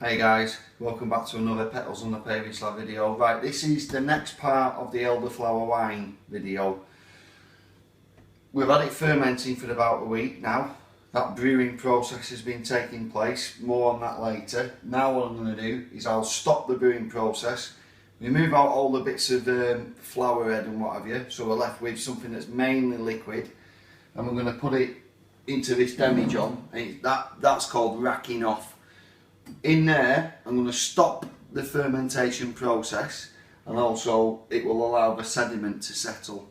Hey guys, welcome back to another Petals on the Paving Slab video. Right, this is the next part of the elderflower wine video. We've had it fermenting for about a week now. That brewing process has been taking place, more on that later. Now what I'm going to do is I'll stop the brewing process, remove out all the bits of flower head and what have you, so we're left with something that's mainly liquid, and we're going to put it into this demijohn, and that's called racking off. In there I'm going to stop the fermentation process, and also it will allow the sediment to settle.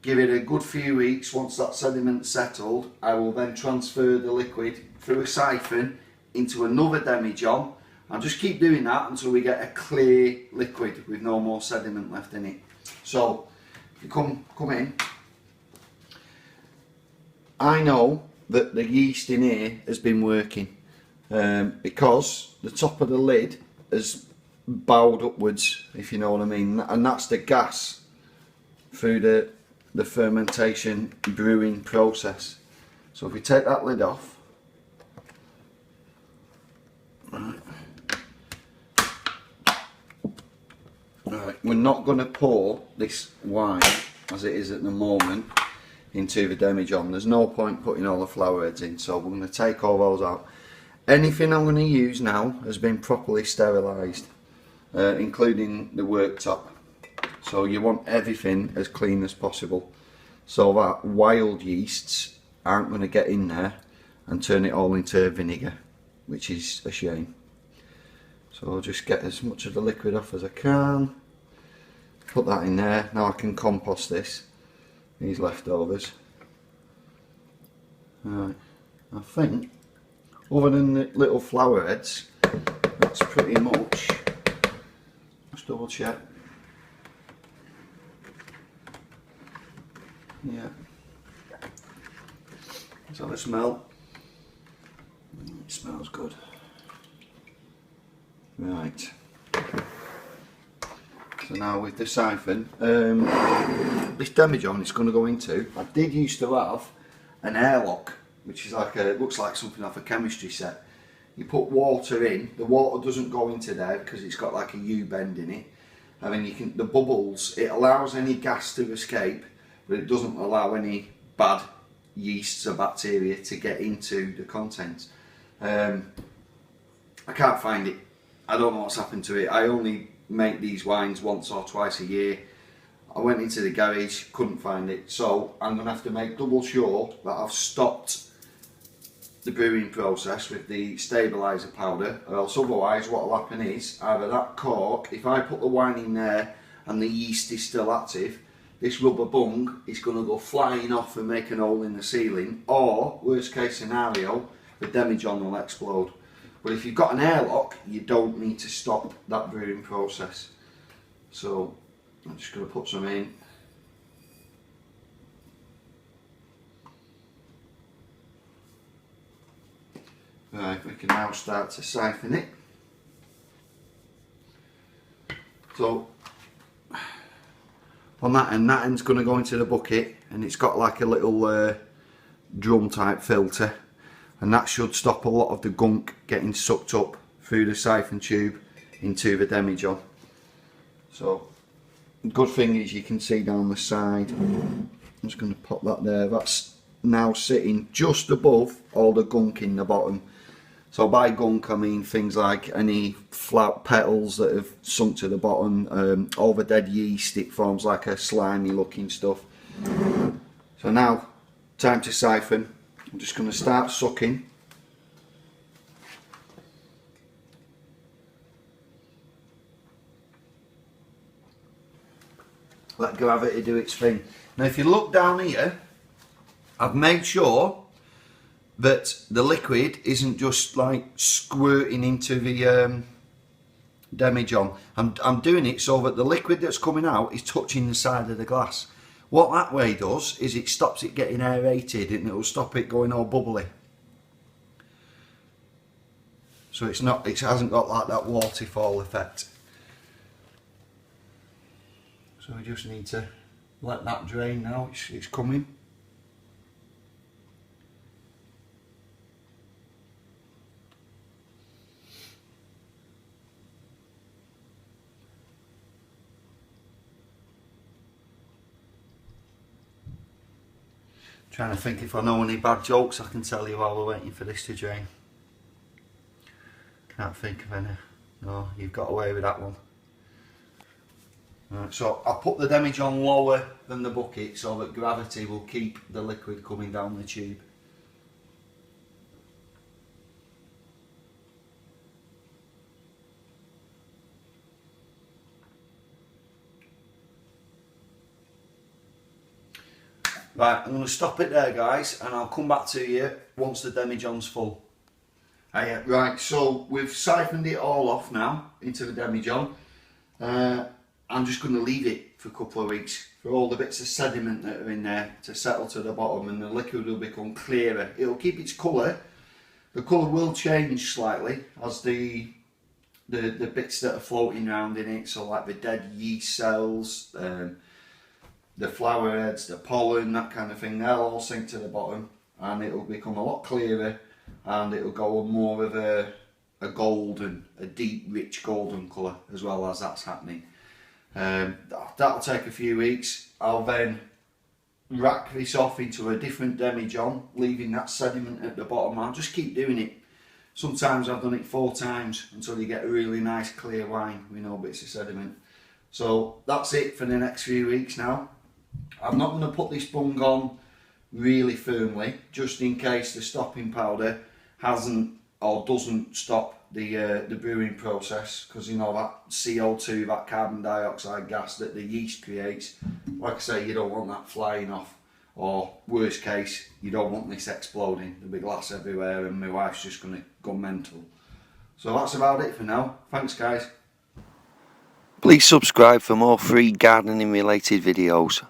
Give it a good few weeks. Once that sediment's settled, I will then transfer the liquid through a siphon into another demijohn. I'll just keep doing that until we get a clear liquid with no more sediment left in it. So if you come in, I know that the yeast in here has been working because the top of the lid has bowed upwards, if you know what I mean, and that's the gas through the fermentation brewing process. So if we take that lid off, right, we're not going to pour this wine as it is at the moment into the demijohn. There's no point putting all the flower heads in, so we're going to take all those out. Anything I'm going to use now has been properly sterilised, including the worktop. So you want everything as clean as possible, so that wild yeasts aren't going to get in there and turn it all into vinegar, which is a shame. So I'll just get as much of the liquid off as I can, put that in there. Now I can compost these leftovers. Right, I think other than the little flower heads, that's pretty much. Just double check. Yeah. Let's have a smell. It smells good. Right. So now with the siphon, this demijohn is going to go into. I did used to have an airlock, which is like looks like something off a chemistry set. You put water in, the water doesn't go into there because it's got like a U-bend in it. I mean, the bubbles, it allows any gas to escape, but it doesn't allow any bad yeasts or bacteria to get into the contents. I can't find it. I don't know what's happened to it. I only make these wines once or twice a year. I went into the garage, couldn't find it, so I'm going to have to make double sure that I've stopped the brewing process with the stabiliser powder, or else otherwise what will happen is either that cork, if I put the wine in there and the yeast is still active, this rubber bung is going to go flying off and make an hole in the ceiling, or worst case scenario, the demijohn will explode. But if you've got an airlock, you don't need to stop that brewing process. So I'm just going to put some in. Right, we can now start to siphon it. So on that end's going to go into the bucket, and it's got like a little drum type filter, and that should stop a lot of the gunk getting sucked up through the siphon tube into the demijohn. So the good thing is you can see down the side. I'm just going to pop that there. That's now sitting just above all the gunk in the bottom. So by gunk I mean things like any flat petals that have sunk to the bottom, all the dead yeast. It forms like a slimy looking stuff. So now time to siphon. I'm just going to start sucking. Let gravity do its thing. Now if you look down here, I've made sure that the liquid isn't just like squirting into the demijohn. I'm doing it so that the liquid that's coming out is touching the side of the glass. What that way does is it stops it getting aerated, and it will stop it going all bubbly. So it hasn't got like that waterfall effect. So we just need to let that drain now. It's coming. Trying to think if I know any bad jokes I can tell you while we're waiting for this to drain. Can't think of any. No, you've got away with that one. Right, so I'll put the demijohn lower than the bucket so that gravity will keep the liquid coming down the tube. Right, I'm going to stop it there, guys, and I'll come back to you once the demijohn's full. Right, so we've siphoned it all off now into the demijohn. I'm just going to leave it for a couple of weeks for all the bits of sediment that are in there to settle to the bottom, and the liquid will become clearer. It'll keep its colour. The colour will change slightly as the bits that are floating around in it, so like the dead yeast cells, the flower heads, the pollen, that kind of thing, they'll all sink to the bottom and it'll become a lot clearer, and it'll go more of a golden, a deep rich golden colour as well as that's happening. That'll take a few weeks. I'll then rack this off into a different demijohn, leaving that sediment at the bottom. I'll just keep doing it. Sometimes I've done it 4 times until you get a really nice clear wine with no bits of sediment. So that's it for the next few weeks now. I'm not going to put this bung on really firmly, just in case the stopping powder hasn't or doesn't stop the brewing process, because you know that CO2, that carbon dioxide gas that the yeast creates, like I say, you don't want that flying off, or worst case, you don't want this exploding. There'll be glass everywhere and my wife's just going to go mental. So that's about it for now. Thanks, guys. Please subscribe for more free gardening related videos.